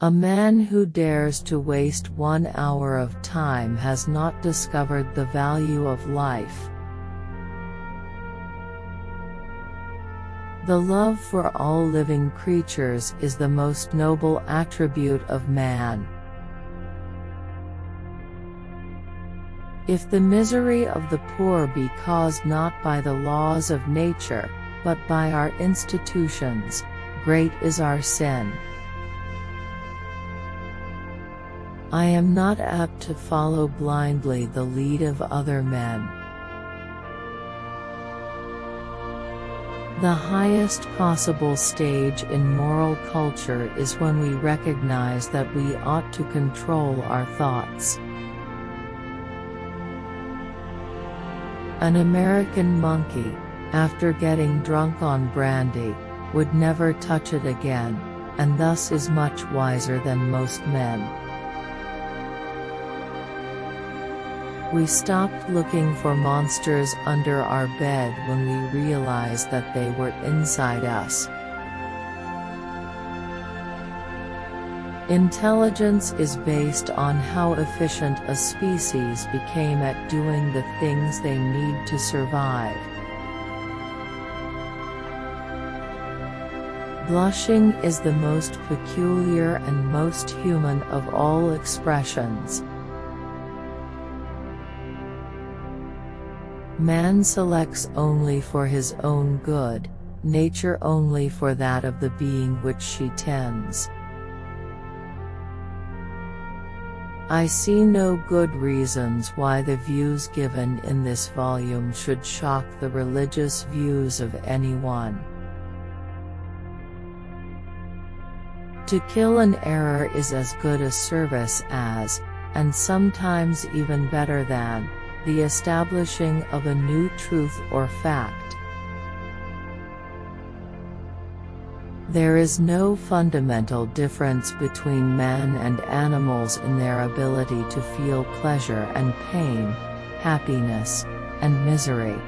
A man who dares to waste 1 hour of time has not discovered the value of life. The love for all living creatures is the most noble attribute of man. If the misery of the poor be caused not by the laws of nature, but by our institutions, great is our sin. I am not apt to follow blindly the lead of other men. The highest possible stage in moral culture is when we recognize that we ought to control our thoughts. An American monkey, after getting drunk on brandy, would never touch it again, and thus is much wiser than most men. We stopped looking for monsters under our bed when we realized that they were inside us. Intelligence is based on how efficient a species became at doing the things they need to survive. Blushing is the most peculiar and most human of all expressions. Man selects only for his own good, nature only for that of the being which she tends. I see no good reasons why the views given in this volume should shock the religious views of anyone. To kill an error is as good a service as, and sometimes even better than, the establishing of a new truth or fact. There is no fundamental difference between man and animals in their ability to feel pleasure and pain, happiness, and misery.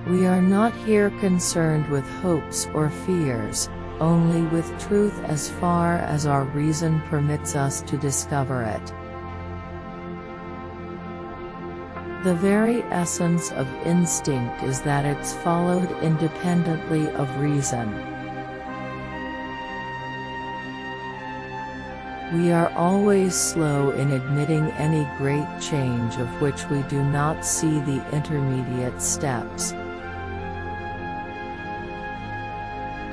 We are not here concerned with hopes or fears, only with truth as far as our reason permits us to discover it. The very essence of instinct is that it's followed independently of reason. We are always slow in admitting any great change of which we do not see the intermediate steps.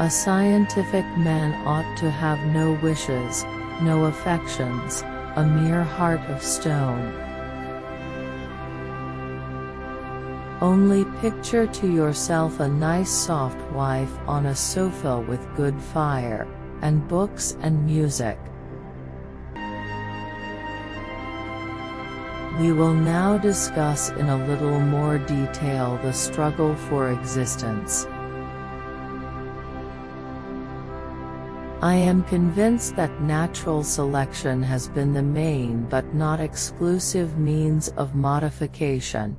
A scientific man ought to have no wishes, no affections, a mere heart of stone. Only picture to yourself a nice soft wife on a sofa with good fire, and books and music. We will now discuss in a little more detail the struggle for existence. I am convinced that natural selection has been the main but not exclusive means of modification.